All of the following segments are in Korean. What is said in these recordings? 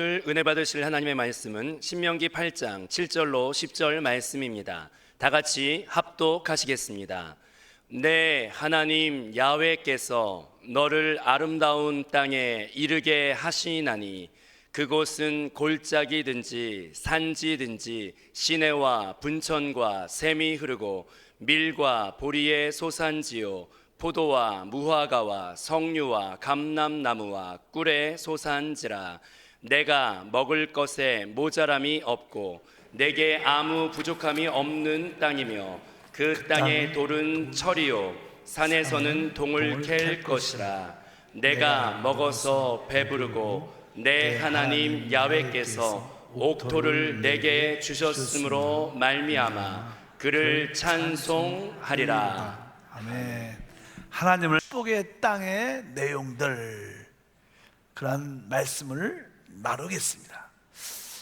오늘 은혜 받으실 하나님의 말씀은 신명기 8장 7절로 10절 말씀입니다. 다 같이 합독하시겠습니다. 내 하나님 야훼께서 너를 아름다운 땅에 이르게 하시나니 그곳은 골짜기든지 산지든지 시내와 분천과 샘이 흐르고 밀과 보리의 소산지요 포도와 무화과와 석류와 감람나무와 꿀의 소산지라. 내가 먹을 것에 모자람이 없고 내게 아무 부족함이 없는 땅이며 그 땅의 돌은 철이요 산에서는 동을 캘 것이라. 내가 먹어서 배부르고 내 하나님 야훼께서 옥토를 내게 주셨으므로 말미암아 그를 찬송하리라. 아멘. 하나님을 축복의 땅의 내용들, 그런 말씀을 나누겠습니다.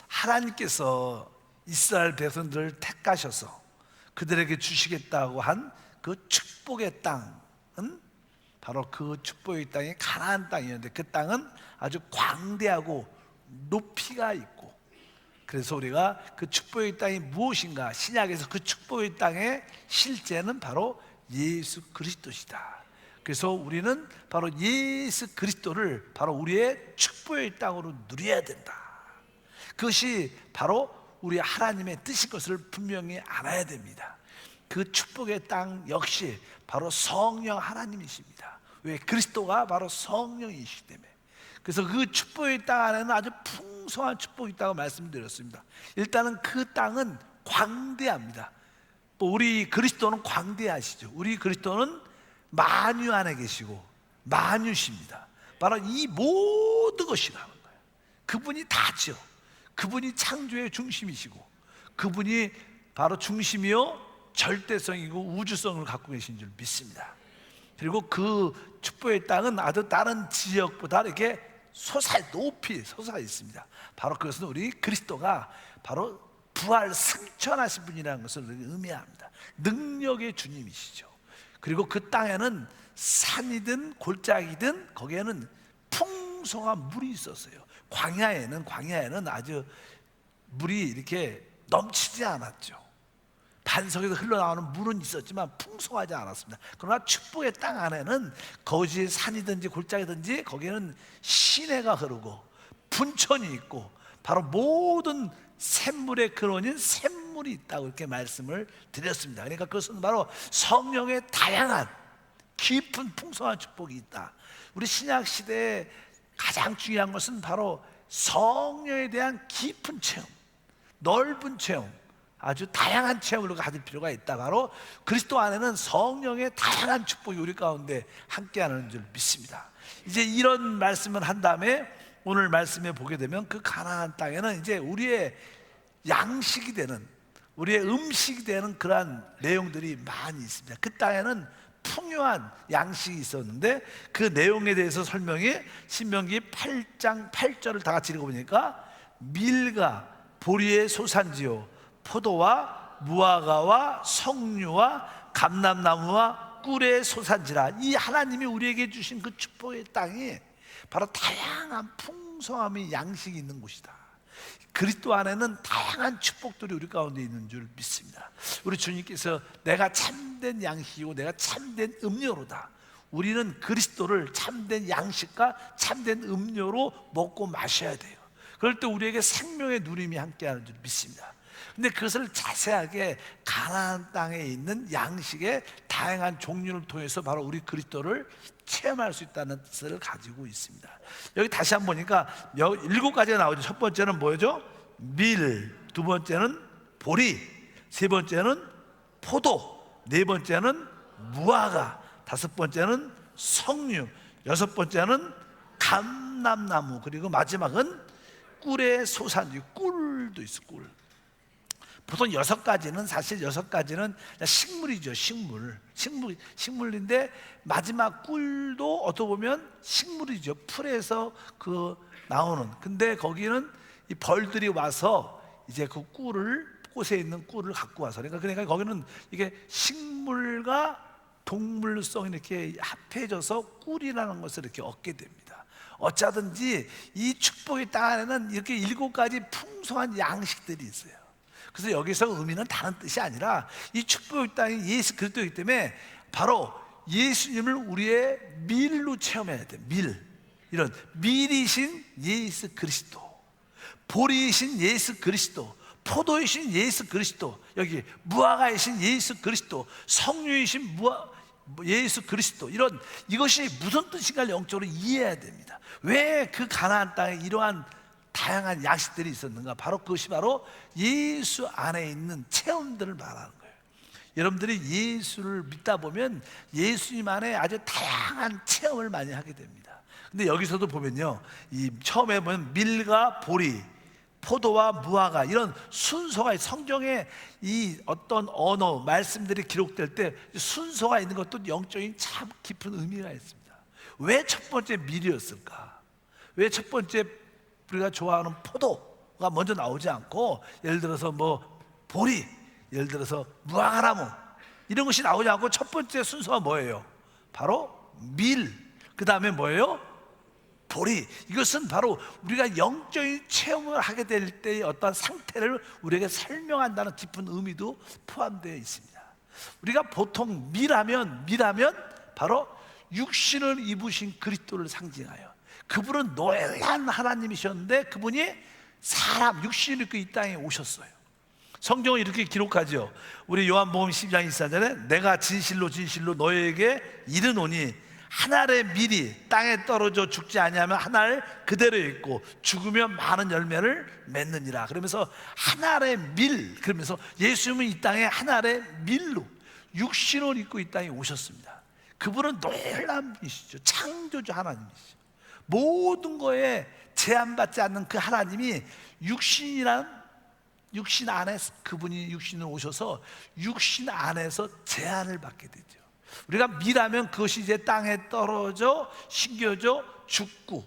하나님께서 이스라엘 백성들을 택하셔서 그들에게 주시겠다고 한 그 축복의 땅은 바로 그 축복의 땅이 가나안 땅이었는데, 그 땅은 아주 광대하고 높이가 있고, 그래서 우리가 그 축복의 땅이 무엇인가, 신약에서 그 축복의 땅의 실제는 바로 예수 그리스도시다. 그래서 우리는 바로 예수 그리스도를 바로 우리의 축복의 땅으로 누려야 된다. 그것이 바로 우리 하나님의 뜻인 것을 분명히 알아야 됩니다. 그 축복의 땅 역시 바로 성령 하나님이십니다. 왜? 그리스도가 바로 성령이시기 때문에. 그래서 그 축복의 땅 안에는 아주 풍성한 축복이 있다고 말씀드렸습니다. 일단은 그 땅은 광대합니다. 또 우리 그리스도는 광대하시죠. 우리 그리스도는 만유 안에 계시고 만유십니다. 바로 이 모든 것이라는 거예요. 그분이 다죠. 그분이 창조의 중심이시고, 그분이 바로 중심이요 절대성이고 우주성을 갖고 계신 줄 믿습니다. 그리고 그 축복의 땅은 아주 다른 지역보다 이렇게 높이 솟아 있습니다. 바로 그것은 우리 그리스도가 바로 부활 승천하신 분이라는 것을 의미합니다. 능력의 주님이시죠. 그리고 그 땅에는 산이든 골짜기든 거기에는 풍성한 물이 있었어요. 광야에는 아주 물이 이렇게 넘치지 않았죠. 반석에서 흘러나오는 물은 있었지만 풍성하지 않았습니다. 그러나 축복의 땅 안에는 거기에 산이든지 골짜기든지 거기에는 시내가 흐르고 분천이 있고 바로 모든 샘물의 근원인 샘물이 있다고 이렇게 말씀을 드렸습니다. 그러니까 그것은 바로 성령의 다양한 깊은 풍성한 축복이 있다. 우리 신약 시대에 가장 중요한 것은 바로 성령에 대한 깊은 체험, 넓은 체험, 아주 다양한 체험을 가질 필요가 있다. 바로 그리스도 안에는 성령의 다양한 축복이 우리 가운데 함께하는 줄 믿습니다. 이제 이런 말씀을 한 다음에 오늘 말씀에 보게 되면 그 가나안 땅에는 이제 우리의 양식이 되는, 우리의 음식이 되는 그러한 내용들이 많이 있습니다. 그 땅에는 풍요한 양식이 있었는데 그 내용에 대해서 설명이 신명기 8장 8절을 다 같이 읽어보니까 밀과 보리의 소산지요 포도와 무화과와 석류와 감람나무와 꿀의 소산지라. 이 하나님이 우리에게 주신 그 축복의 땅이 바로 다양한 풍성함의 양식이 있는 곳이다. 그리스도 안에는 다양한 축복들이 우리 가운데 있는 줄 믿습니다. 우리 주님께서 내가 참된 양식이고 내가 참된 음료로다. 우리는 그리스도를 참된 양식과 참된 음료로 먹고 마셔야 돼요. 그럴 때 우리에게 생명의 누림이 함께하는 줄 믿습니다. 근데 그것을 자세하게 가나안 땅에 있는 양식의 다양한 종류를 통해서 바로 우리 그리스도를 체험할 수 있다는 뜻을 가지고 있습니다. 여기 다시 한번 보니까 7가지가 나오죠. 첫 번째는 뭐죠? 밀, 두 번째는 보리, 세 번째는 포도, 네 번째는 무화과, 다섯 번째는 석류, 여섯 번째는 감람나무, 그리고 마지막은 꿀의 소산지. 꿀도 있어. 꿀. 보통 6가지는 사실 6가지는 식물이죠. 식물인데 마지막 꿀도 어떻게 보면 식물이죠. 풀에서 그 나오는. 근데 거기는 이 벌들이 와서 이제 그 꽃에 있는 꿀을 갖고 와서, 그러니까 거기는 이게 식물과 동물성이 이렇게 합해져서 꿀이라는 것을 이렇게 얻게 됩니다. 어쩌든지 이 축복의 땅 안에는 이렇게 7가지 풍성한 양식들이 있어요. 그래서 여기서 의미는 다른 뜻이 아니라 이 축복의 땅이 예수 그리스도이기 때문에 바로 예수님을 우리의 밀로 체험해야 돼요. 이런 밀이신 예수 그리스도, 보리이신 예수 그리스도, 포도이신 예수 그리스도, 여기 무화과이신 예수 그리스도, 성류이신 예수 그리스도, 이것이 무슨 뜻인가를 영적으로 이해해야 됩니다. 왜 그 가나안 땅에 이러한 다양한 양식들이 있었는가? 바로 그것이 바로 예수 안에 있는 체험들을 말하는 거예요. 여러분들이 예수를 믿다 보면 예수님 안에 아주 다양한 체험을 많이 하게 됩니다. 근데 여기서도 보면요, 이 처음에 보면 밀과 보리, 포도와 무화과, 이런 순서가 성경에 이 어떤 언어 말씀들이 기록될 때 순서가 있는 것도 영적인 참 깊은 의미가 있습니다. 왜 첫 번째 밀이었을까? 왜 첫 번째 우리가 좋아하는 포도가 먼저 나오지 않고, 예를 들어서 뭐 보리, 예를 들어서 무화과나무, 이런 것이 나오지 않고 첫 번째 순서가 뭐예요? 바로 밀. 그 다음에 뭐예요? 보리. 이것은 바로 우리가 영적인 체험을 하게 될 때의 어떤 상태를 우리에게 설명한다는 깊은 의미도 포함되어 있습니다. 우리가 보통 밀하면 바로 육신을 입으신 그리스도를 상징하여, 그분은 놀란 하나님이셨는데 그분이 사람 육신을 입고 이 땅에 오셨어요. 성경은 이렇게 기록하죠. 우리 요한복음 12장 24절에 내가 진실로 너희에게 이르노니 한 알의 밀이 땅에 떨어져 죽지 아니하면 한 알 그대로 있고 죽으면 많은 열매를 맺느니라. 그러면서 한 알의 밀, 그러면서 예수님은 이 땅에 한 알의 밀로 육신을 입고 이 땅에 오셨습니다. 그분은 놀라운 분이시죠. 창조주 하나님이시죠. 모든 거에 제한받지 않는 그 하나님이 육신 안에서, 그분이 육신을 오셔서 육신 안에서 제한을 받게 되죠. 우리가 밀하면 그것이 이제 땅에 떨어져 신겨져 죽고,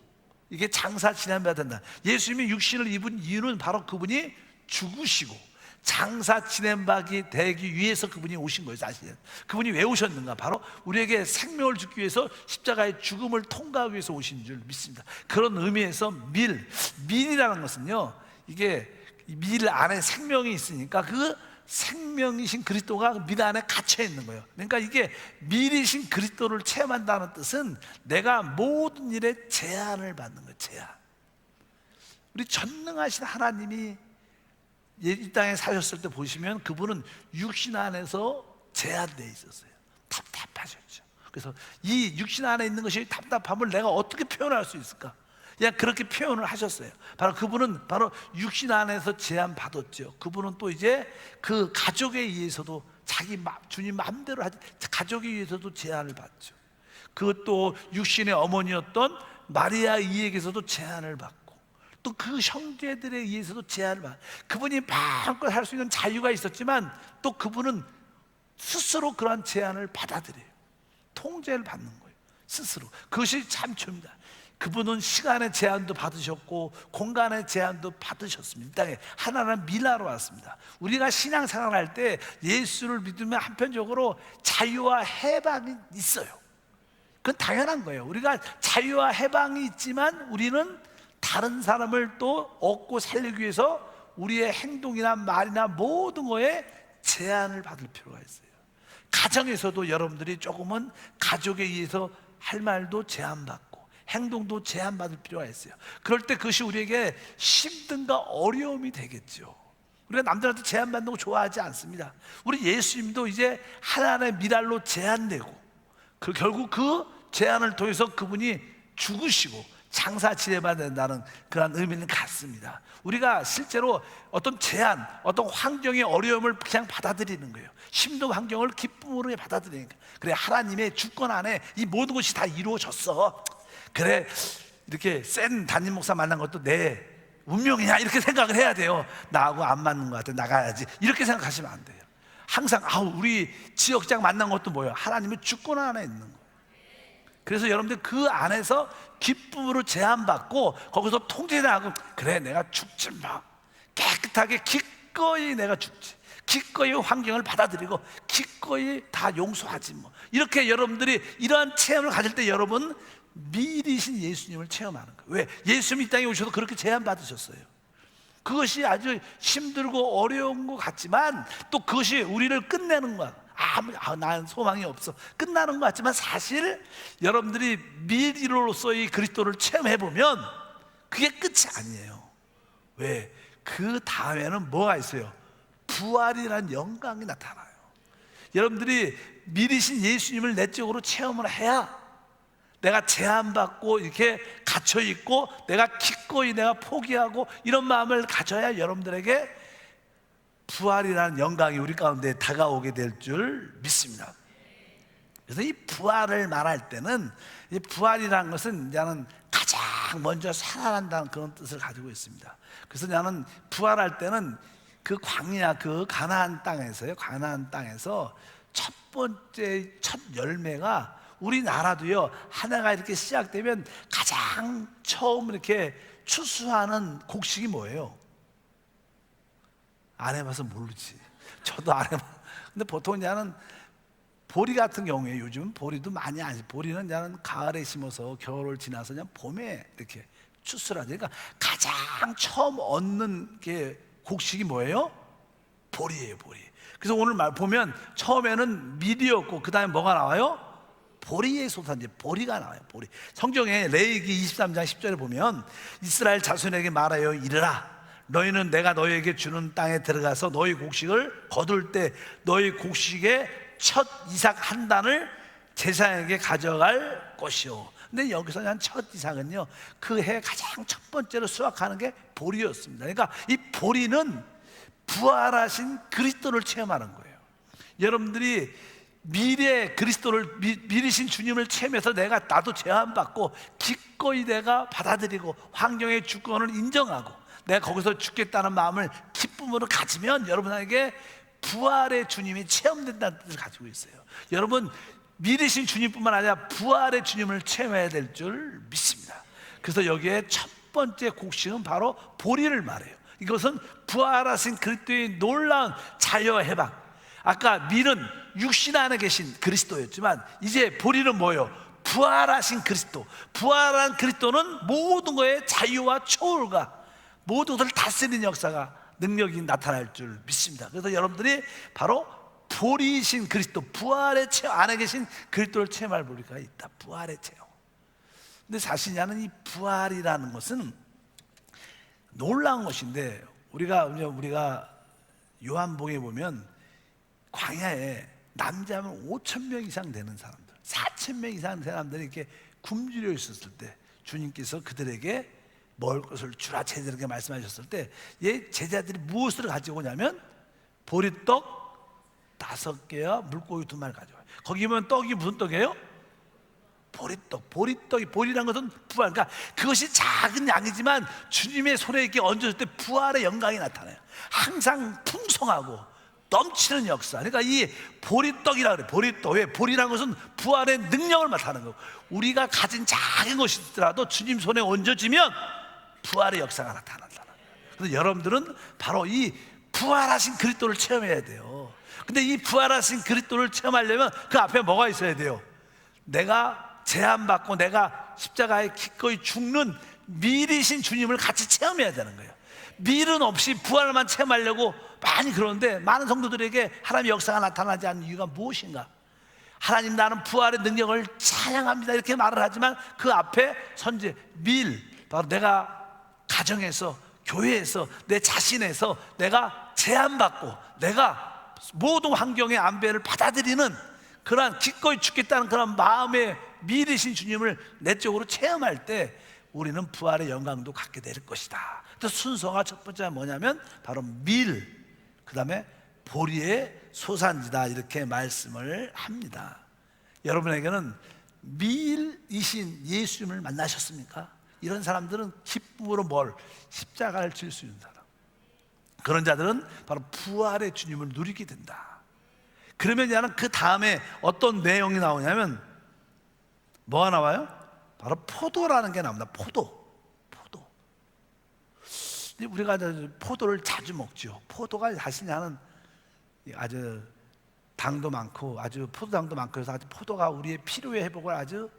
이게 장사 지내야 된다. 예수님이 육신을 입은 이유는 바로 그분이 죽으시고 장사 지낸바기 되기 위해서 그분이 오신 거예요. 사실은 그분이 왜 오셨는가? 바로 우리에게 생명을 주기 위해서 십자가의 죽음을 통과하기 위해서 오신 줄 믿습니다. 그런 의미에서 밀이라는 것은요, 이게 밀 안에 생명이 있으니까 그 생명이신 그리스도가 밀 안에 갇혀 있는 거예요. 그러니까 이게 밀이신 그리스도를 체험한다는 뜻은 내가 모든 일에 제한을 받는 거예요. 제한. 우리 전능하신 하나님이 이 땅에 사셨을 때 보시면 그분은 육신 안에서 제한되어 있었어요. 답답하셨죠. 그래서 이 육신 안에 있는 것이 답답함을 내가 어떻게 표현할 수 있을까? 그냥 그렇게 표현을 하셨어요. 바로 그분은 바로 육신 안에서 제한받았죠. 그분은 또 이제 그 가족에 의해서도 주님 마음대로 가족에 의해서도 제한을 받죠. 그것도 육신의 어머니였던 마리아 이에게서도 제한을 받고, 또 그 형제들에 의해서도 제한을 받고, 그분이 마음껏 할 수 있는 자유가 있었지만 또 그분은 스스로 그러한 제한을 받아들여요. 통제를 받는 거예요, 스스로. 그것이 참 좋습니다. 그분은 시간의 제한도 받으셨고 공간의 제한도 받으셨습니다. 이 땅에 하나는 밀하러 왔습니다. 우리가 신앙생활 할 때 예수를 믿으면 한편적으로 자유와 해방이 있어요. 그건 당연한 거예요. 우리가 자유와 해방이 있지만 우리는 다른 사람을 또 얻고 살리기 위해서 우리의 행동이나 말이나 모든 거에 제한을 받을 필요가 있어요. 가정에서도 여러분들이 조금은 가족에 의해서 할 말도 제한받고 행동도 제한받을 필요가 있어요. 그럴 때 그것이 우리에게 힘든가 어려움이 되겠죠. 우리가 남들한테 제한받는 거 좋아하지 않습니다. 우리 예수님도 이제 하나님의 미랄로 제한되고 결국 그 제한을 통해서 그분이 죽으시고 장사 지내봐야 된다는 그런 의미는 같습니다. 우리가 실제로 어떤 제한, 어떤 환경의 어려움을 그냥 받아들이는 거예요. 힘든 환경을 기쁨으로 받아들이니까. 그래, 하나님의 주권 안에 이 모든 것이 다 이루어졌어. 그래, 이렇게 센 담임 목사 만난 것도 내 운명이냐 이렇게 생각을 해야 돼요. 나하고 안 맞는 것 같아, 나가야지, 이렇게 생각하시면 안 돼요. 항상 우리 지역장 만난 것도 뭐예요? 하나님의 주권 안에 있는 거예요. 그래서 여러분들 그 안에서 기쁨으로 제한받고 거기서 통제하고, 그래 내가 죽지 마, 깨끗하게 기꺼이 내가 죽지, 기꺼이 환경을 받아들이고 기꺼이 다 용서하지 뭐. 이렇게 여러분들이 이러한 체험을 가질 때 여러분 미리신 예수님을 체험하는 거예요. 왜? 예수님이 이 땅에 오셔서 그렇게 제안받으셨어요. 그것이 아주 힘들고 어려운 것 같지만 또 그것이 우리를 끝내는 거야. 난 소망이 없어, 끝나는 것 같지만 사실 여러분들이 미리로서의 그리스도를 체험해보면 그게 끝이 아니에요. 왜? 그 다음에는 뭐가 있어요? 부활이라는 영광이 나타나요. 여러분들이 미리신 예수님을 내적으로 체험을 해야 내가 제한받고 이렇게 갇혀있고 내가 기꺼이 내가 포기하고 이런 마음을 가져야 여러분들에게 부활이라는 영광이 우리 가운데 다가오게 될 줄 믿습니다. 그래서 이 부활을 말할 때는 이 부활이라는 것은 이제는 가장 먼저 살아난다는 그런 뜻을 가지고 있습니다. 그래서 나는 부활할 때는 그 광야, 그 가나안 땅에서요, 가나안 땅에서 첫 번째 첫 열매가 우리나라도요, 하나가 이렇게 시작되면 가장 처음 이렇게 추수하는 곡식이 뭐예요? 안 해봐서 모르지. 저도 안 해봐. 근데 보통 이제는 보리 같은 경우에 요즘은 보리도 많이 안 해. 보리는 이제는 가을에 심어서 겨울을 지나서 그냥 봄에 이렇게 추수를 하죠. 그러니까 가장 처음 얻는 게 곡식이 뭐예요? 보리예요, 보리. 그래서 오늘 말 보면 처음에는 밀이었고 그 다음에 뭐가 나와요? 보리의 소산지, 보리가 나와요. 보리. 성경에 레위기 23장 10절에 보면 이스라엘 자손에게 말하여 이르라, 너희는 내가 너희에게 주는 땅에 들어가서 너희 곡식을 거둘 때 너희 곡식의 첫 이삭 한 단을 제사장에게 가져갈 것이요. 근데 여기서 난 첫 이삭은요, 그 해 가장 첫 번째로 수확하는 게 보리였습니다. 그러니까 이 보리는 부활하신 그리스도를 체험하는 거예요. 여러분들이 미래 그리스도를 미리신 주님을 체험해서 나도 제한받고 기꺼이 내가 받아들이고 환경의 주권을 인정하고 내가 거기서 죽겠다는 마음을 기쁨으로 가지면 여러분에게 부활의 주님이 체험된다는 뜻을 가지고 있어요. 여러분, 미리신 주님뿐만 아니라 부활의 주님을 체험해야 될 줄 믿습니다. 그래서 여기에 첫 번째 곡식은 바로 보리를 말해요. 이것은 부활하신 그리스도의 놀라운 자유와 해방. 아까 밀은 육신 안에 계신 그리스도였지만 이제 보리는 뭐예요? 부활하신 그리스도. 부활한 그리스도는 모든 것의 자유와 초월과 모든 것을 다스리는 역사가 능력이 나타날 줄 믿습니다. 그래서 여러분들이 바로 보리이신 그리스도, 부활의 체험 안에 계신 그리스도를 체험할 보리가 있다. 부활의 체험. 근데 사실 나는 이 부활이라는 것은 놀라운 것인데 우리가 요한복음에 보면 광야에 남자면 5,000명 이상 되는 사람들, 4,000명 이상 되는 사람들이 이렇게 굶주려 있었을 때 주님께서 그들에게 먹을 것을 주라 제자들에게 말씀하셨을 때 제자들이 무엇을 가지고 오냐면 보리떡 5개와 물고기 2마리 가져와요. 거기 보면 떡이 무슨 떡이에요? 보리떡. 보리란 것은 부활. 그러니까 그것이 작은 양이지만 주님의 손에 이렇게 얹었을 때 부활의 영광이 나타나요. 항상 풍성하고 넘치는 역사. 그러니까 이 보리떡이라 그래. 보리떡. 왜? 보리란 것은 부활의 능력을 나타내는 거고, 우리가 가진 작은 것이더라도 주님 손에 얹어지면 부활의 역사가 나타난다. 그래서 여러분들은 바로 이 부활하신 그리스도를 체험해야 돼요. 근데 이 부활하신 그리스도를 체험하려면 그 앞에 뭐가 있어야 돼요? 내가 제한받고 내가 십자가에 기꺼이 죽는 미리신 주님을 같이 체험해야 되는 거예요. 밀은 없이 부활만 체험하려고 많이 그러는데 많은 성도들에게 하나님의 역사가 나타나지 않는 이유가 무엇인가? 하나님, 나는 부활의 능력을 찬양합니다 이렇게 말을 하지만 그 앞에 선제 밀, 바로 내가 가정에서, 교회에서, 내 자신에서 내가 제한받고 내가 모든 환경의 안배를 받아들이는 그러한 기꺼이 죽겠다는 그런 마음의 미리신 주님을 내적으로 체험할 때 우리는 부활의 영광도 갖게 될 것이다. 그래서 순서가 첫 번째가 뭐냐면 바로 밀, 그 다음에 보리의 소산지다 이렇게 말씀을 합니다. 여러분에게는 밀이신 예수님을 만나셨습니까? 이런 사람들은 기쁨으로 십자가를 질 수 있는 사람, 그런 자들은 바로 부활의 주님을 누리게 된다. 그러면 나는 그 다음에 어떤 내용이 나오냐면 뭐가 나와요? 바로 포도라는 게 나옵니다. 포도. 우리가 포도를 자주 먹죠. 포도가 사실 나는 아주 당도 많고 아주 포도당도 많고 해서 아주 포도가 우리의 피로의 회복을 아주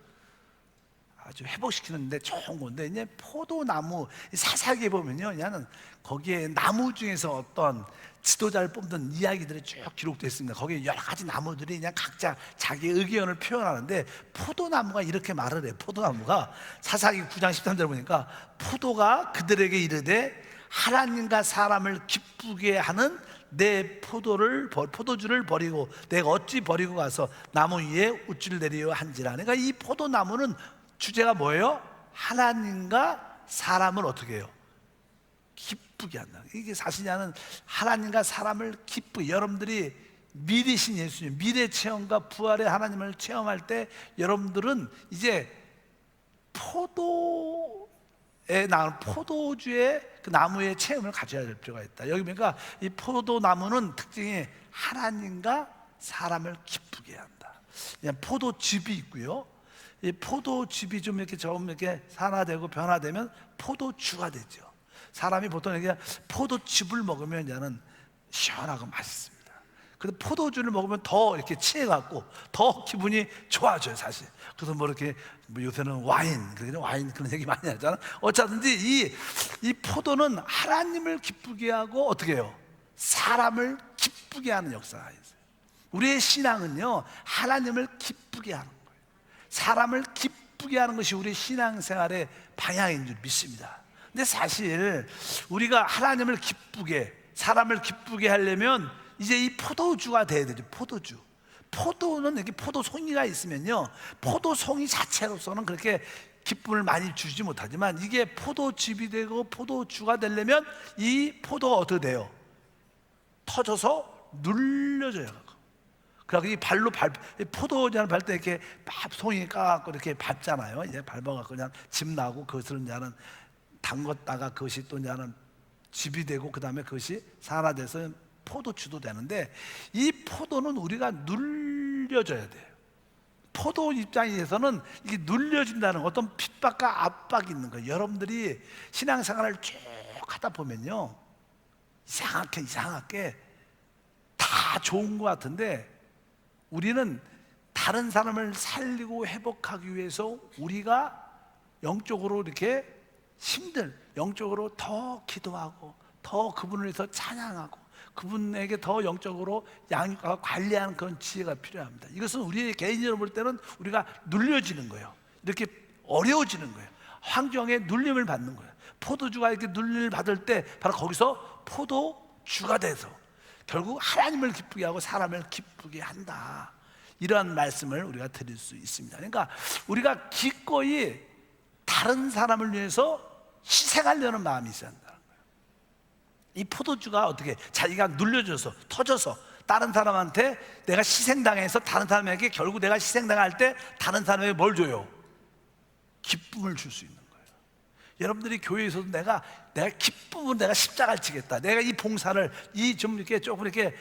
아주 회복시키는데 좋은 건데, 이제 포도나무 사사기에 보면요, 그냥 거기에 나무 중에서 어떤 지도자를 뽑는 이야기들이 쭉 기록되어 있습니다. 거기에 여러 가지 나무들이 그냥 각자 자기 의견을 표현하는데, 포도나무가 이렇게 말을 해요. 포도나무가 사사기 9장 13절 보니까, 포도가 그들에게 이르되 하나님과 사람을 기쁘게 하는 내 포도주를 버리고 내가 어찌 버리고 가서 나무 위에 우쭐 내리려 한지라. 그러니까 이 포도나무는 주제가 뭐예요? 하나님과 사람을 어떻게 해요? 기쁘게 한다. 이게 사실 나는 하나님과 사람을 기쁘게, 여러분들이 미리신 예수님, 미래 체험과 부활의 하나님을 체험할 때 여러분들은 이제 포도에 나온 포도주의 그 나무의 체험을 가져야 될 필요가 있다. 여기 보니까 이 포도나무는 특징이 하나님과 사람을 기쁘게 한다. 그냥 포도즙이 있고요, 이 포도즙이 좀 이렇게 산화되고 변화되면 포도주가 되죠. 사람이 보통 이렇게 포도즙을 먹으면 이제는 시원하고 맛있습니다. 근데 포도주를 먹으면 더 이렇게 취해갖고 더 기분이 좋아져요, 사실. 그래서 뭐 이렇게 요새는 와인 그런 얘기 많이 하잖아. 어쩌든지 이 포도는 하나님을 기쁘게 하고 어떻게 해요? 사람을 기쁘게 하는 역사가 있어요. 우리의 신앙은요, 하나님을 기쁘게 하는 거예요. 사람을 기쁘게 하는 것이 우리 신앙생활의 방향인 줄 믿습니다. 근데 사실 우리가 하나님을 기쁘게, 사람을 기쁘게 하려면 이제 이 포도주가 돼야 되죠. 포도주. 포도는 이렇게 포도송이가 있으면요, 포도송이 자체로서는 그렇게 기쁨을 많이 주지 못하지만, 이게 포도즙이 되고 포도주가 되려면 이 포도가 어떻게 돼요? 터져서 눌려져요. 그래서 이 발로 포도주를 밟을 때 이렇게 송이 까갖고 이렇게 밟잖아요. 이제 밟아갖고 그냥 즙 나고, 그것을 이제는 담궜다가 그것이 또 이제는 즙이 되고, 그 다음에 그것이 산화돼서 포도주도 되는데, 이 포도는 우리가 눌려져야 돼요. 포도 입장에서는 이게 눌려진다는 어떤 핍박과 압박이 있는 거예요. 여러분들이 신앙생활을 쭉 하다 보면요, 이상하게 다 좋은 것 같은데, 우리는 다른 사람을 살리고 회복하기 위해서 우리가 영적으로 이렇게 영적으로 더 기도하고, 더 그분을 위해서 찬양하고, 그분에게 더 영적으로 양육하고 관리하는 그런 지혜가 필요합니다. 이것은 우리의 개인적으로 볼 때는 우리가 눌려지는 거예요. 이렇게 어려워지는 거예요. 환경에 눌림을 받는 거예요. 포도주가 이렇게 눌림을 받을 때 바로 거기서 포도주가 돼서 결국 하나님을 기쁘게 하고 사람을 기쁘게 한다. 이러한 말씀을 우리가 드릴 수 있습니다. 그러니까 우리가 기꺼이 다른 사람을 위해서 희생하려는 마음이 있어야 한다는 거예요. 이 포도주가 어떻게 자기가 눌려져서 터져서 다른 사람한테 내가 희생당해서 다른 사람에게 결국 내가 희생당할 때 다른 사람에게 뭘 줘요? 기쁨을 줄 수 있는 거예요. 여러분들이 교회에서도 내가 기쁨은 내가 십자가를 지겠다. 내가 이 봉사를 좀 이렇게 조금 이렇게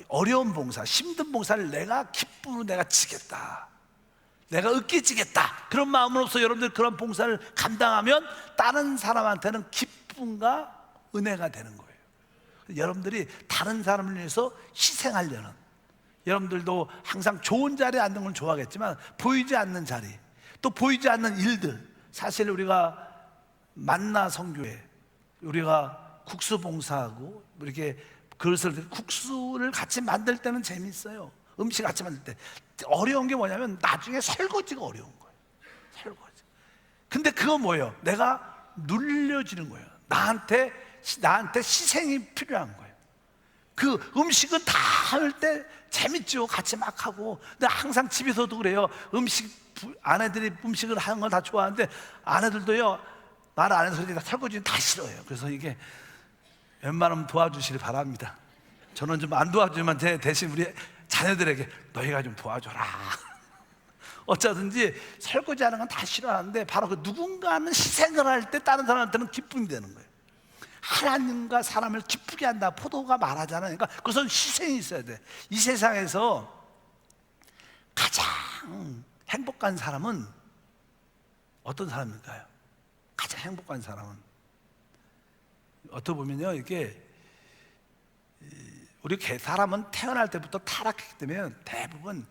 어려운 봉사, 힘든 봉사를 내가 기쁨으로 내가 지겠다. 내가 으깨지겠다. 그런 마음으로서 여러분들 그런 봉사를 감당하면 다른 사람한테는 기쁨과 은혜가 되는 거예요. 여러분들이 다른 사람을 위해서 희생하려는, 여러분들도 항상 좋은 자리에 앉는 건 좋아하겠지만 보이지 않는 자리, 또 보이지 않는 일들, 사실 우리가 만나 성교회, 우리가 국수 봉사하고 이렇게 국수를 같이 만들 때는 재밌어요. 음식 같이 만들 때 어려운 게 뭐냐면 나중에 설거지가 어려운 거예요. 설거지. 근데 그거 뭐예요? 내가 눌려지는 거예요. 나한테 희생이 필요한 거예요. 그 음식은 다 할 때 재밌죠. 같이 막 하고. 근데 항상 집에서도 그래요. 아내들이 음식을 하는 걸 다 좋아하는데 아내들도요, 말 안 해서 그러니까 설거지는 다 싫어해요. 그래서 이게 웬만하면 도와주시기 바랍니다. 저는 좀 안 도와주지만 대신 우리 자녀들에게 너희가 좀 도와줘라. 어쩌든지 설거지하는 건 다 싫어하는데 바로 그 누군가는 희생을 할 때 다른 사람한테는 기쁨이 되는 거예요. 하나님과 사람을 기쁘게 한다. 포도가 말하잖아요. 그러니까 그것은 희생이 있어야 돼. 이 세상에서 가장 행복한 사람은 어떤 사람일까요? 가장 행복한 사람은 어떻게 보면요, 이게 우리 사람은 태어날 때부터 타락했기 때문에 대부분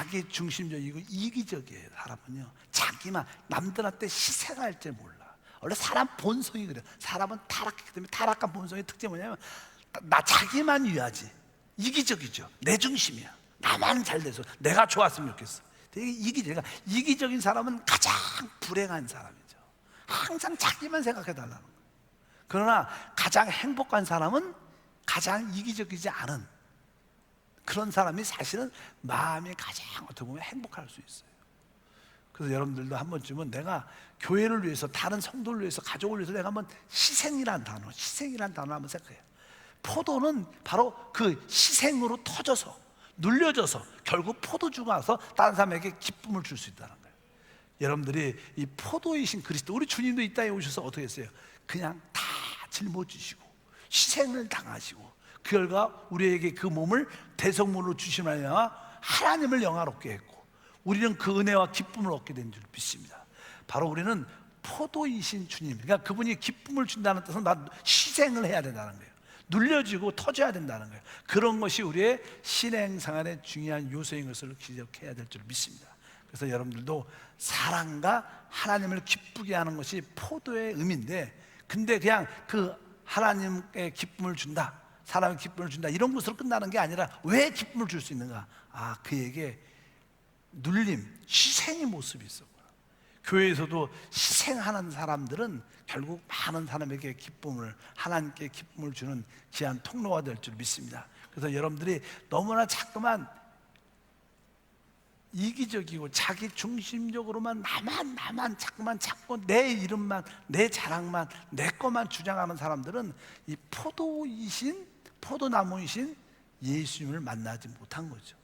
자기 중심적이고 이기적이에요. 사람은요, 자기만, 남들한테 희생할 줄 몰라. 원래 사람 본성이 그래요. 사람은 타락했기 때문에 타락한 본성의 특징이 뭐냐면 나 자기만 위하지. 이기적이죠. 내 중심이야. 나만 잘 돼서 내가 좋았으면 좋겠어. 되게 이기적. 이기적인 사람은 가장 불행한 사람이죠. 항상 자기만 생각해달라는 거예요. 그러나 가장 행복한 사람은 가장 이기적이지 않은 그런 사람이 사실은 마음이 가장 어떻게 보면 행복할 수 있어요. 그래서 여러분들도 한 번쯤은 내가 교회를 위해서, 다른 성도를 위해서, 가족을 위해서 내가 한번 희생이란 단어 한번 생각해요. 포도는 바로 그 희생으로 터져서, 눌려져서 결국 포도주가 와서 다른 사람에게 기쁨을 줄 수 있다는 거예요. 여러분들이 이 포도이신 그리스도, 우리 주님도 이 땅에 오셔서 어떻게 했어요? 그냥 다 짊어지시고 희생을 당하시고 그 결과 우리에게 그 몸을 대성물로 주시면 하나님을 영화롭게 했고 우리는 그 은혜와 기쁨을 얻게 된 줄 믿습니다. 바로 우리는 포도이신 주님, 그러니까 그분이 기쁨을 준다는 뜻은 나 희생을 해야 된다는 거예요. 눌려지고 터져야 된다는 거예요. 그런 것이 우리의 신앙생활의 중요한 요소인 것을 기억해야 될 줄 믿습니다. 그래서 여러분들도 사랑과 하나님을 기쁘게 하는 것이 포도의 의미인데, 근데 그냥 그 하나님께 기쁨을 준다, 사람의 기쁨을 준다, 이런 것으로 끝나는 게 아니라 왜 기쁨을 줄 수 있는가? 그에게 눌림, 희생의 모습이 있었구나. 교회에서도 희생하는 사람들은 결국 많은 사람에게 기쁨을, 하나님께 기쁨을 주는 귀한 통로가 될 줄 믿습니다. 그래서 여러분들이 너무나 자꾸만 이기적이고 자기 중심적으로만 나만 자꾸만 찾고 내 이름만, 내 자랑만, 내 것만 주장하는 사람들은 이 포도나무이신 예수님을 만나지 못한 거죠.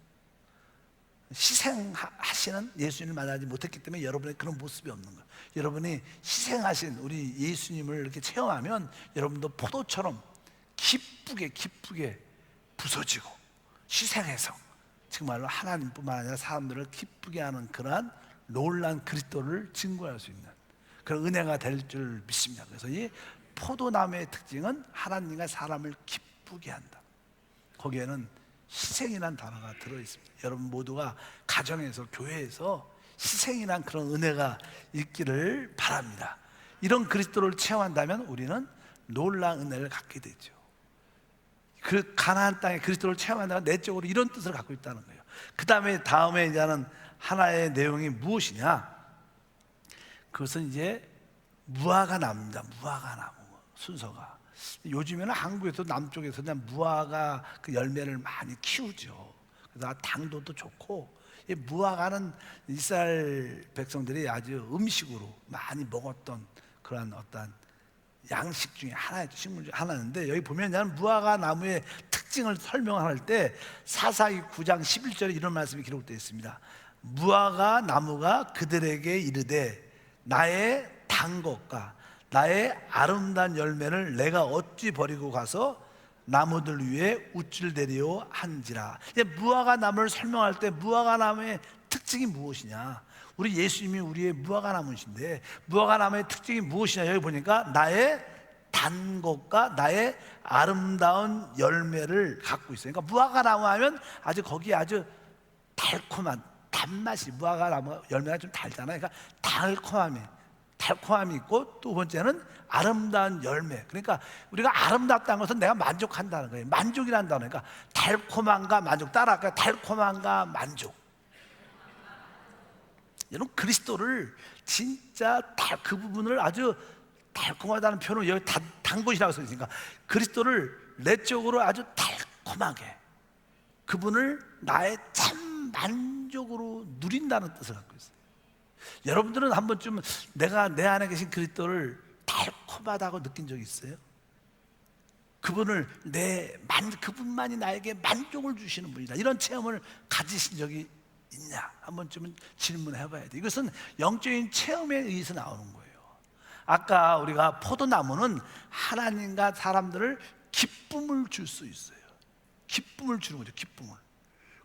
희생하시는 예수님을 만나지 못했기 때문에 여러분의 그런 모습이 없는 거예요. 여러분이 희생하신 우리 예수님을 이렇게 체험하면 여러분도 포도처럼 기쁘게 부서지고 희생해서 정말로 하나님뿐만 아니라 사람들을 기쁘게 하는 그러한 놀라운 그리스도를 증거할 수 있는 그런 은혜가 될 줄 믿습니다. 그래서 이 포도나무의 특징은 하나님과 사람을 기쁘게 한다. 거기에는 희생이란 단어가 들어있습니다. 여러분 모두가 가정에서, 교회에서 희생이란 그런 은혜가 있기를 바랍니다. 이런 그리스도를 체험한다면 우리는 놀라운 은혜를 갖게 되죠. 그 가나안 땅에 그리스도를 체험한다면 내적으로 이런 뜻을 갖고 있다는 거예요. 다음에 이제는 하나의 내용이 무엇이냐? 그것은 이제 무화과 나무입니다. 무화과 나무 순서가. 요즘에는 한국에서 남쪽에서 그냥 무화과 그 열매를 많이 키우죠. 그래서 당도도 좋고, 이 무화과는 이스라엘 백성들이 아주 음식으로 많이 먹었던 그런 어떤 양식 중에 하나의 식물 중에 하나인데, 여기 보면 무화과 나무의 특징을 설명할 때 사사기 9장 11절에 이런 말씀이 기록되어 있습니다. 무화과 나무가 그들에게 이르되 나의 단 것과 나의 아름다운 열매를 내가 어찌 버리고 가서 나무들 위에 우쭐대리오 한지라. 무화과 나무를 설명할 때 무화과 나무의 특징이 무엇이냐? 우리 예수님이 우리의 무화과 나무이신데 무화과 나무의 특징이 무엇이냐? 여기 보니까 나의 단 것과 나의 아름다운 열매를 갖고 있어요. 그러니까 무화과 나무 하면 거기에 아주 달콤한 단맛이, 무화과 나무 열매가 좀 달잖아요. 그러니까 달콤함이 있고, 두 번째는 아름다운 열매. 그러니까 우리가 아름답다는 것은 내가 만족한다는 거예요. 만족이라는 단어. 그러니까 달콤함과 만족, 따라할까요? 달콤함과 만족. 여러분 그리스도를 진짜 그 부분을 아주 달콤하다는 표현을 여기 단 것이라고 써있으니까 그리스도를 내적으로 아주 달콤하게 그분을 나의 참 만족으로 누린다는 뜻을 갖고 있어요. 여러분들은 한 번쯤 내가 내 안에 계신 그리스도를 달콤하다고 느낀 적이 있어요? 그분만이 나에게 만족을 주시는 분이다, 이런 체험을 가지신 적이 있냐? 한 번쯤은 질문해 봐야 돼. 이것은 영적인 체험에 의해서 나오는 거예요. 아까 우리가 포도나무는 하나님과 사람들을 기쁨을 줄 수 있어요. 기쁨을 주는 거죠, 기쁨을.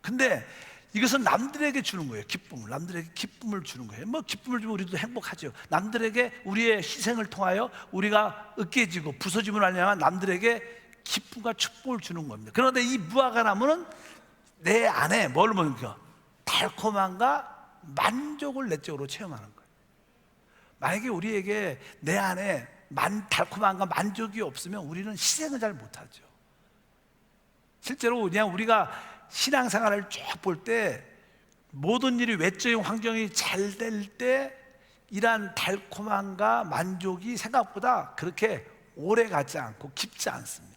근데 이것은 남들에게 주는 거예요. 남들에게 기쁨을 주는 거예요. 기쁨을 주면 우리도 행복하죠. 남들에게 우리의 희생을 통하여 우리가 으깨지고 부서짐을 하려면 남들에게 기쁨과 축복을 주는 겁니다. 그런데 이 무화과 나무는 내 안에 뭘 먹는가? 달콤함과 만족을 내적으로 체험하는 거예요. 만약에 우리에게 내 안에 달콤함과 만족이 없으면 우리는 실행을 잘 못하죠. 실제로 그냥 우리가 신앙생활을 쭉 볼 때 모든 일이 외적인 환경이 잘 될 때 이러한 달콤함과 만족이 생각보다 그렇게 오래 가지 않고 깊지 않습니다.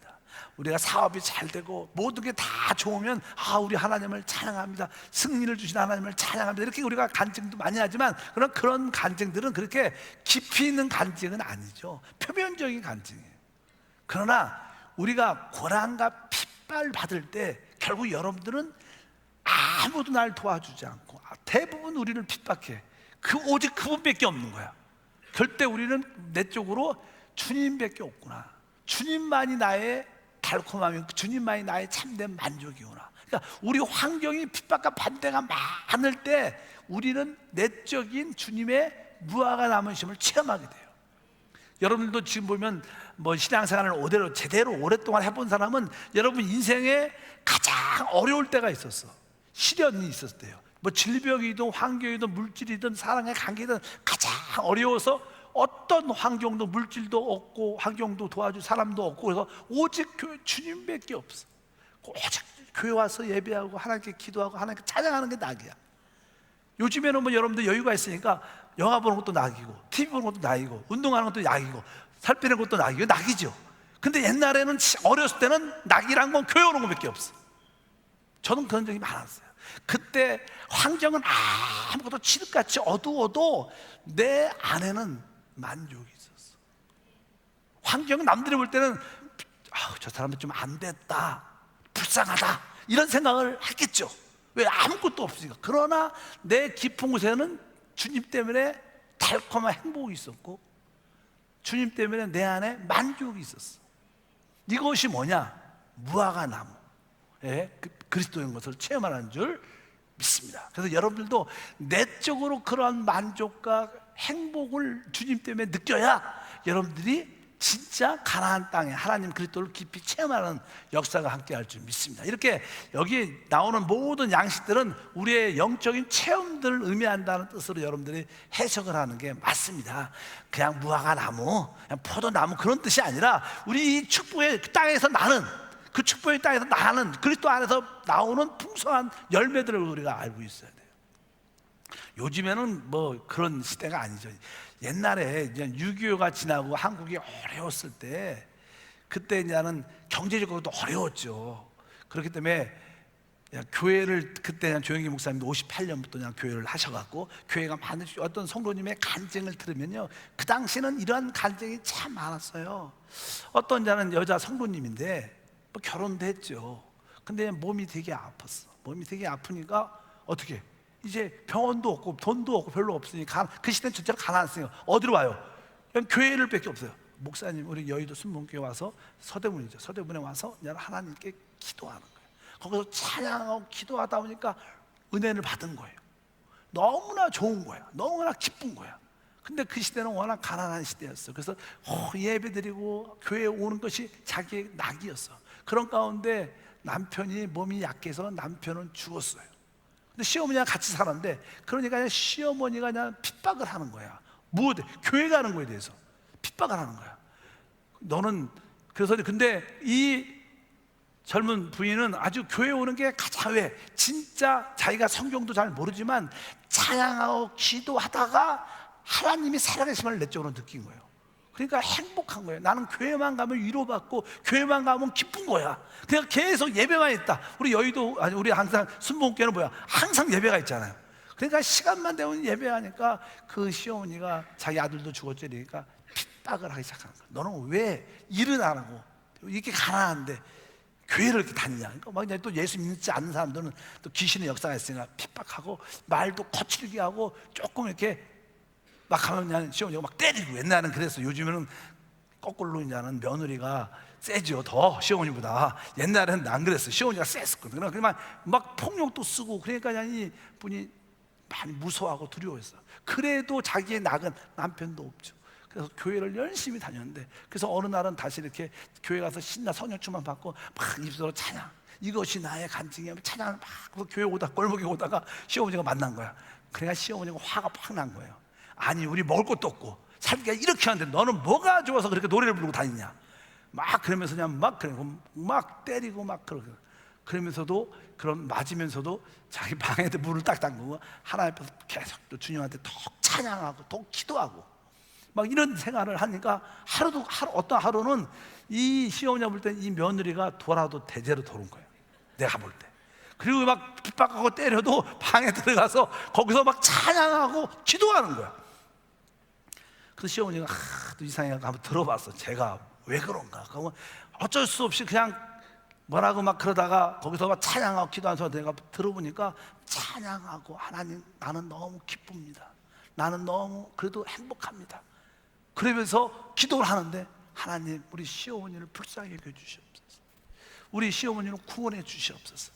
우리가 사업이 잘 되고 모든 게 다 좋으면 우리 하나님을 찬양합니다, 승리를 주신 하나님을 찬양합니다, 이렇게 우리가 간증도 많이 하지만 그런 간증들은 그렇게 깊이 있는 간증은 아니죠. 표면적인 간증이에요. 그러나 우리가 고난과 핍박을 받을 때 결국 여러분들은 아무도 날 도와주지 않고 대부분 우리를 핍박해. 오직 그분밖에 없는 거야. 절대 우리는 내적으로 주님밖에 없구나, 주님만이 나의 달콤함이, 주님만이 나의 참된 만족이구나. 그러니까 우리 환경이 핍박과 반대가 많을 때 우리는 내적인 주님의 무화과 나무심을 체험하게 돼요. 여러분들도 지금 보면 신앙생활을 제대로 오랫동안 해본 사람은 여러분 인생에 가장 어려울 때가 있었어. 시련이 있었을 때요. 질병이든 환경이든 물질이든 사랑의 관계든 가장 어려워서 어떤 환경도, 물질도 없고 환경도 도와줄 사람도 없고, 그래서 오직 주님밖에 없어. 오직 교회 와서 예배하고 하나님께 기도하고 하나님께 찬양하는 게 낙이야. 요즘에는 여러분들 여유가 있으니까 영화 보는 것도 낙이고 TV 보는 것도 낙이고 운동하는 것도 낙이고 살 빼는 것도 낙이고 낙이죠. 근데 옛날에는 어렸을 때는 낙이란 건 교회 오는 것밖에 없어. 저는 그런 적이 많았어요. 그때 환경은 아무것도 칠흑같이 어두워도 내 안에는 만족이 있었어. 환경은 남들이 볼 때는 저 사람은 좀 안 됐다, 불쌍하다, 이런 생각을 했겠죠. 왜? 아무것도 없으니까. 그러나 내 깊은 곳에는 주님 때문에 달콤한 행복이 있었고 주님 때문에 내 안에 만족이 있었어. 이것이 뭐냐? 무화과 나무, 그리스도인 것을 체험하는 줄 믿습니다. 그래서 여러분들도 내적으로 그러한 만족과 행복을 주님 때문에 느껴야 여러분들이 진짜 가나안 땅에 하나님 그리스도를 깊이 체험하는 역사가 함께할 줄 믿습니다. 이렇게 여기 나오는 모든 양식들은 우리의 영적인 체험들을 의미한다는 뜻으로 여러분들이 해석을 하는 게 맞습니다. 그냥 무화과 나무, 그냥 포도나무 그런 뜻이 아니라 우리 이 축복의 땅에서 나는, 그 축복의 땅에서 나는 그리스도 안에서 나오는 풍성한 열매들을 우리가 알고 있어야 돼요. 요즘에는 그런 시대가 아니죠. 옛날에 6.25가 지나고 한국이 어려웠을 때, 그때 이제는 경제적으로도 어려웠죠. 그렇기 때문에 교회를, 그때 조영기 목사님도 58년부터 그냥 교회를 하셔갖고 교회가 많은 어떤 성도님의 간증을 들으면요, 그 당시는 이러한 간증이 참 많았어요. 어떤 자는 여자 성도님인데 결혼도 했죠. 근데 몸이 되게 아팠어. 몸이 되게 아프니까 어떻게? 이제 병원도 없고 돈도 없고 별로 없으니까, 그 시대는 진짜로 가난했으니까 어디로 와요? 그냥 교회를 밖에 없어요. 목사님, 우리 여의도 순복음교회 와서 서대문이죠. 서대문에 와서 그냥 하나님께 기도하는 거예요. 거기서 찬양하고 기도하다 보니까 은혜를 받은 거예요. 너무나 좋은 거야. 너무나 기쁜 거야. 근데 그 시대는 워낙 가난한 시대였어. 그래서 예배드리고 교회에 오는 것이 자기의 낙이었어. 그런 가운데 남편이 몸이 약해서 남편은 죽었어요. 근데 시어머니랑 같이 살았는데, 그러니까 그냥 시어머니가 그냥 핍박을 하는 거야. 교회 가는 거에 대해서 핍박을 하는 거야. 너는 그래서, 근데 이 젊은 부인은 아주 교회 오는 게 가장, 왜? 진짜 자기가 성경도 잘 모르지만 찬양하고 기도하다가 하나님이 살아계심을 내적으로 느낀 거예요. 그러니까 행복한 거예요. 나는 교회만 가면 위로받고 교회만 가면 기쁜 거야. 그냥 계속 예배만 했다. 우리 여의도, 우리 항상 순복음교회는 뭐야? 항상 예배가 있잖아요. 그러니까 시간만 되면 예배하니까 그 시어머니가 자기 아들도 죽었지, 그러니까 핍박을 하기 시작하는 거야. 너는 왜 일은 안 하고 이렇게 가난한데 교회를 이렇게 다니냐? 그러니까 막 또 예수 믿지 않는 사람들은 또 귀신의 역사가 있으니까 핍박하고 말도 거칠게 하고 조금 이렇게 막 가면 그냥 시어머니가 막 때리고. 옛날에는 그랬어. 요즘에는 거꾸로 이제는 며느리가 세죠. 더 시어머니보다. 옛날에는 안 그랬어. 시어머니가 셌었거든. 그러니까 막 폭력도 쓰고, 그러니까 그냥 이 분이 많이 무서워하고 두려워했어. 그래도 자기의 낙은 남편도 없죠. 그래서 교회를 열심히 다녔는데, 그래서 어느 날은 다시 이렇게 교회 가서 신나 성령충만 받고 막 입술로 찬양, 이것이 나의 간증이야 찬양을 막 교회 오다 골목에 오다가 시어머니가 만난 거야. 그래가 시어머니가 화가 팍 난 거예요. 아니 우리 먹을 것도 없고 살기가 이렇게 하는데 너는 뭐가 좋아서 그렇게 노래를 부르고 다니냐, 막 그러면서 그냥 막 그러고 막 때리고 막 그러고, 그러면서도 그런 맞으면서도 자기 방에도 문을 딱 잠그고 하나님 앞에서 계속 또 주님한테 더 찬양하고 더 기도하고 막 이런 생활을 하니까 어떤 하루는 이 시어머니가 볼 때 이 며느리가 돌아도 대대로 도는 거예요, 내가 볼 때. 그리고 막 핍박하고 때려도 방에 들어가서 거기서 막 찬양하고 기도하는 거야. 그래서 시어머니가 또 이상하게 한번 들어봤어. 제가 왜 그런가. 그러면 어쩔 수 없이 그냥 뭐라고 막 그러다가 거기서 막 찬양하고 기도하는 소리 내가 들어보니까 찬양하고 하나님 나는 너무 기쁩니다, 나는 너무 그래도 행복합니다, 그러면서 기도를 하는데 하나님 우리 시어머니를 불쌍히 여겨 주시옵소서, 우리 시어머니를 구원해 주시옵소서.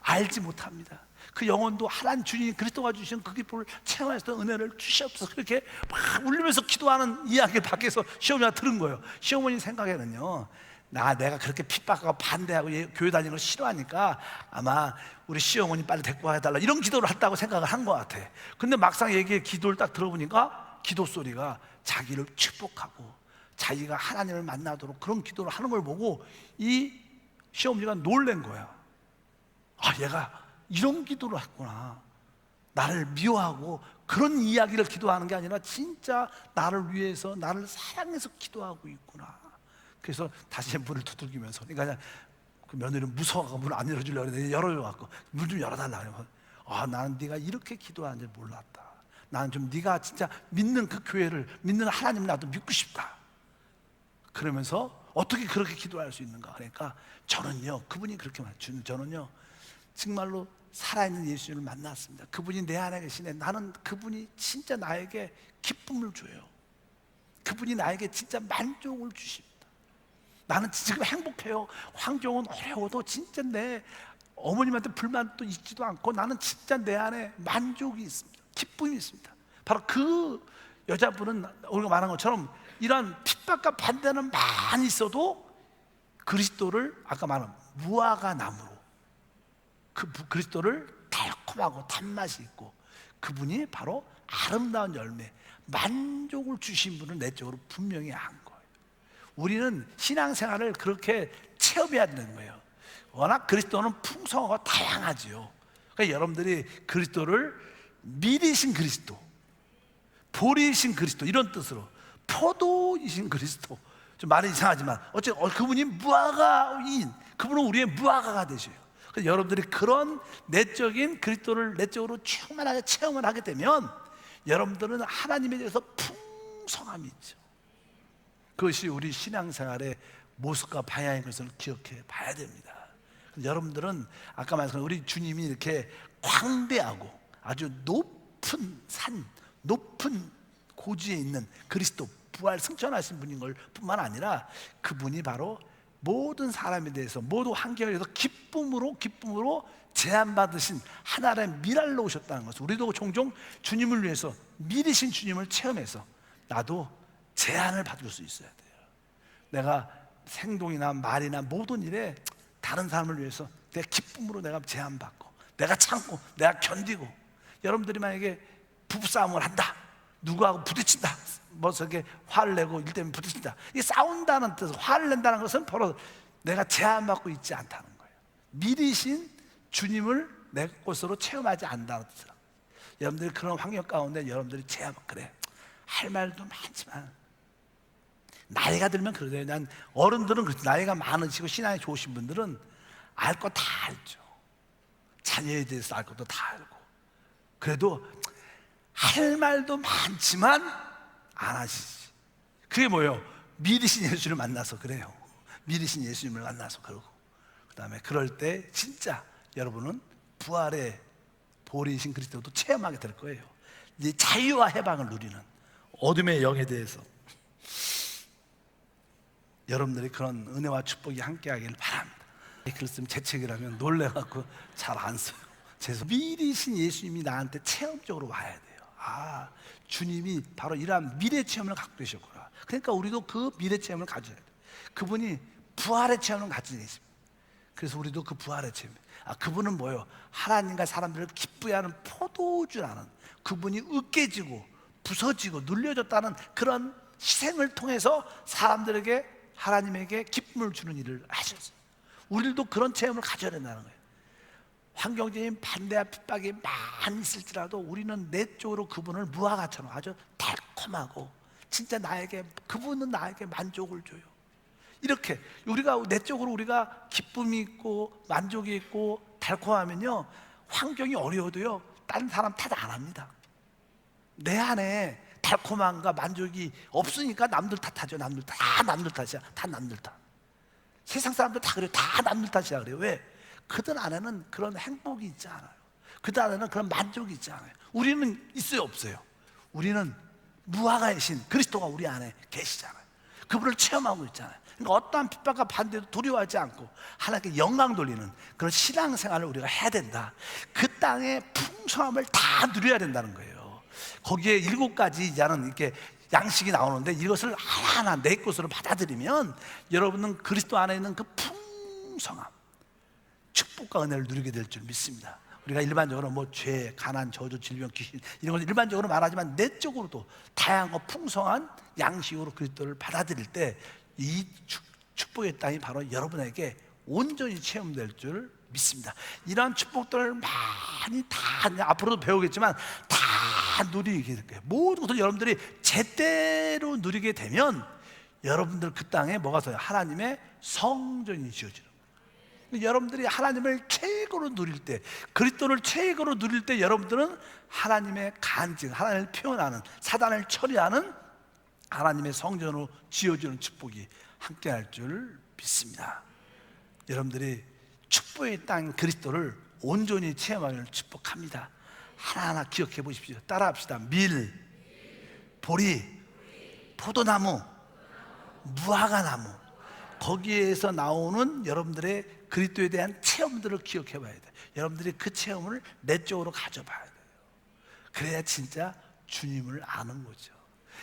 알지 못합니다. 그 영혼도 하나님 주님 그리스도가 주신 그 기쁨을 체험해서 은혜를 주시옵소서. 그렇게 막 울리면서 기도하는 이야기 밖에서 시어머니가 들은 거예요. 시어머니 생각에는요, 내가 그렇게 핍박하고 반대하고 교회 다니는 걸 싫어하니까 아마 우리 시어머니 빨리 데리고 와달라 이런 기도를 했다고 생각을 한 것 같아. 근데 막상 기도를 딱 들어보니까 기도 소리가 자기를 축복하고 자기가 하나님을 만나도록 그런 기도를 하는 걸 보고 이 시어머니가 놀란 거야. 아, 얘가 이런 기도를 했구나, 나를 미워하고 그런 이야기를 기도하는 게 아니라 진짜 나를 위해서 나를 사랑해서 기도하고 있구나. 그래서 다시 문을 두들기면서, 그러니까 그 며느리는 무서워서 문을 안 열어주려고 그랬는데 열어줘갖고 문 좀 열어달라 그래요. 아, 나는 네가 이렇게 기도하는 줄 몰랐다. 나는 좀 네가 진짜 믿는 그 교회를 믿는 하나님을 나도 믿고 싶다. 그러면서 어떻게 그렇게 기도할 수 있는가. 그러니까 저는요, 그분이 그렇게 말해요. 저는요 정말로 살아있는 예수님을 만났습니다. 그분이 내 안에 계시네. 나는 그분이 진짜 나에게 기쁨을 줘요. 그분이 나에게 진짜 만족을 주십니다. 나는 지금 행복해요. 환경은 어려워도 진짜 내 어머님한테 불만도 있지도 않고 나는 진짜 내 안에 만족이 있습니다. 기쁨이 있습니다. 바로 그 여자분은 우리가 말한 것처럼 이런 핍박과 반대는 많이 있어도 그리스도를 아까 말한 무화과 나무로 그 그리스도를 달콤하고 단맛이 있고 그분이 바로 아름다운 열매, 만족을 주신 분을 내적으로 분명히 안 거예요. 우리는 신앙생활을 그렇게 체험해야 되는 거예요. 워낙 그리스도는 풍성하고 다양하지요. 그러니까 여러분들이 그리스도를 밀이신 그리스도, 보리이신 그리스도 이런 뜻으로 포도이신 그리스도, 좀 말이 이상하지만 어쨌든 그분이 무화과인, 그분은 우리의 무화과가 되셔요. 그래서 여러분들이 그런 내적인 그리스도를 내적으로 충만하게 체험을 하게 되면 여러분들은 하나님에 대해서 풍성함이 있죠. 그것이 우리 신앙생활의 모습과 방향인 것을 기억해 봐야 됩니다. 여러분들은 아까 말씀드린 우리 주님이 이렇게 광대하고 아주 높은 산, 높은 고지에 있는 그리스도, 부활 승천하신 분인 걸 뿐만 아니라 그분이 바로 모든 사람에 대해서 모든 환경에 대해서 기쁨으로 제한받으신 하나의 미랄로 오셨다는 것을 우리도 종종 주님을 위해서 미리신 주님을 체험해서 나도 제한을 받을 수 있어야 돼요. 내가 행동이나 말이나 모든 일에 다른 사람을 위해서 내가 기쁨으로 내가 제한받고 내가 참고 내가 견디고, 여러분들이 만약에 부부싸움을 한다, 누구하고 부딪힌다, 뭐 저게 화를 내고 일 때문에 부딪힌다, 이 싸운다는 뜻, 화를 낸다는 것은 바로 내가 제한받고 있지 않다는 거예요. 미리신 주님을 내 것으로 체험하지 않는다는 뜻이에요. 여러분들이 그런 환경 가운데 여러분들이 제한받고, 그래 할 말도 많지만 나이가 들면 그러세요. 난 어른들은 그렇죠. 나이가 많으시고 신앙이 좋으신 분들은 알 거 다 알죠. 자녀에 대해서 알 것도 다 알고, 그래도 할 말도 많지만 안 하시지. 그게 뭐예요? 미리신 예수를 만나서 그래요. 미리신 예수님을 만나서 그러고, 그 다음에 그럴 때 진짜 여러분은 부활의 보리이신 그리스도도 체험하게 될 거예요. 이제 자유와 해방을 누리는 어둠의 영에 대해서 여러분들이 그런 은혜와 축복이 함께하기를 바랍니다. 글 쓰면 제 책이라면 놀래갖고 잘 안 써요. 그래서 미리신 예수님이 나한테 체험적으로 와야 돼요. 아, 주님이 바로 이러한 미래 체험을 갖고 계셨구나. 그러니까 우리도 그 미래 체험을 가져야 돼요. 그분이 부활의 체험을 가지고 계십니다. 그래서 우리도 그 부활의 체험. 그분은 뭐예요? 하나님과 사람들을 기쁘게 하는 포도주라는, 그분이 으깨지고 부서지고 눌려졌다는 그런 희생을 통해서 사람들에게, 하나님에게 기쁨을 주는 일을 하셨어요. 우리도 그런 체험을 가져야 된다는 거예요. 환경적인 반대와 핍박이 많이 있을지라도 우리는 내적으로 그분을 무화과처럼 아주 달콤하고, 진짜 그분은 나에게 만족을 줘요. 이렇게 우리가 내적으로 우리가 기쁨이 있고 만족이 있고 달콤하면요, 환경이 어려워도요 다른 사람 탓 안 합니다. 내 안에 달콤함과 만족이 없으니까 남들 탓하죠. 남들 탓이야. 다 남들 탓. 세상 사람들 다 그래요. 다 남들 탓이야 그래요. 왜? 그들 안에는 그런 행복이 있지 않아요. 그들 안에는 그런 만족이 있지 않아요. 우리는 있어요, 없어요? 우리는 무화과의 신 그리스도가 우리 안에 계시잖아요. 그분을 체험하고 있잖아요. 그러니까 어떠한 핍박과 반대도 두려워하지 않고 하나님께 영광 돌리는 그런 신앙생활을 우리가 해야 된다. 그 땅의 풍성함을 다 누려야 된다는 거예요. 거기에 7가지라는 이렇게 양식이 나오는데, 이것을 하나하나 내 것으로 받아들이면 여러분은 그리스도 안에 있는 그 풍성함, 축복과 은혜를 누리게 될 줄 믿습니다. 우리가 일반적으로 뭐 죄, 가난, 저주, 질병, 귀신 이런 것을 일반적으로 말하지만, 내적으로도 다양하고 풍성한 양식으로 그리스도를 받아들일 때 이 축복의 땅이 바로 여러분에게 온전히 체험될 줄 믿습니다. 이러한 축복들을 많이 다 앞으로도 배우겠지만 다 누리게 될 거예요. 모든 것을 여러분들이 제대로 누리게 되면 여러분들 그 땅에 뭐가 서요? 하나님의 성전이 지어지는 거예요. 여러분들이 하나님을 최고로 누릴 때, 그리스도를 최고로 누릴 때 여러분들은 하나님의 간증, 하나님을 표현하는, 사단을 처리하는 하나님의 성전으로 지어주는 축복이 함께할 줄 믿습니다. 여러분들이 축복의 땅 그리스도를 온전히 체험하기를 축복합니다. 하나하나 기억해 보십시오. 따라합시다. 밀, 보리, 포도나무, 무화과나무, 거기에서 나오는 여러분들의 그리스도에 대한 체험들을 기억해 봐야 돼요. 여러분들이 그 체험을 내적으로 가져봐야 돼요. 그래야 진짜 주님을 아는 거죠.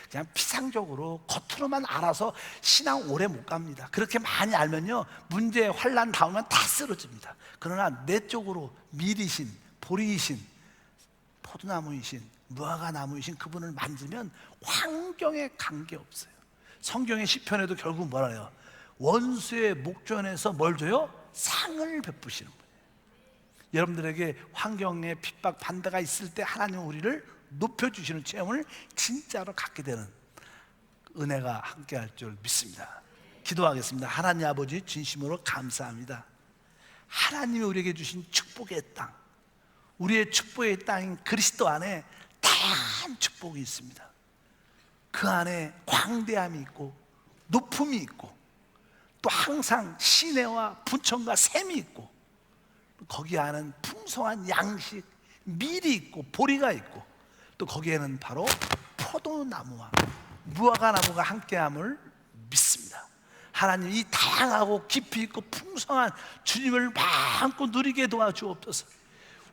그냥 피상적으로 겉으로만 알아서 신앙 오래 못 갑니다. 그렇게 많이 알면요, 문제, 환난 닿으면 다 쓰러집니다. 그러나 내적으로 밀이신, 보리이신, 포도나무이신, 무화과나무이신 그분을 만지면 환경에 관계없어요. 성경의 시편에도 결국 뭐라 해요? 원수의 목전에서 뭘 줘요? 상을 베푸시는 분이에요. 여러분들에게 환경에 핍박, 반대가 있을 때 하나님은 우리를 높여주시는 체험을 진짜로 갖게 되는 은혜가 함께할 줄 믿습니다. 기도하겠습니다. 하나님 아버지, 진심으로 감사합니다. 하나님이 우리에게 주신 축복의 땅, 우리의 축복의 땅인 그리스도 안에 다양한 축복이 있습니다. 그 안에 광대함이 있고 높음이 있고, 또 항상 시내와 분천과 샘이 있고, 거기 안에는 풍성한 양식, 밀이 있고 보리가 있고, 또 거기에는 바로 포도나무와 무화과나무가 함께함을 믿습니다. 하나님, 이 다양하고 깊이 있고 풍성한 주님을 마음껏 누리게 도와주옵소서.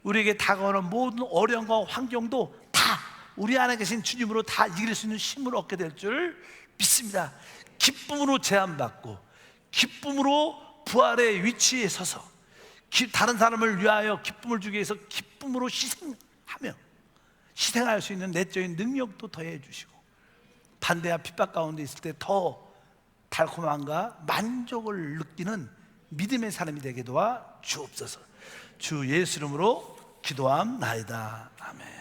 우리에게 다가오는 모든 어려움과 환경도 다 우리 안에 계신 주님으로 다 이길 수 있는 힘을 얻게 될 줄 믿습니다. 기쁨으로 제한받고 기쁨으로 부활의 위치에 서서 다른 사람을 위하여 기쁨을 주기 위해서 기쁨으로 희생할 수 있는 내적인 능력도 더해 주시고, 반대와 핍박 가운데 있을 때 더 달콤함과 만족을 느끼는 믿음의 사람이 되게 도와 주옵소서. 주 예수 이름으로 기도함나이다. 아멘.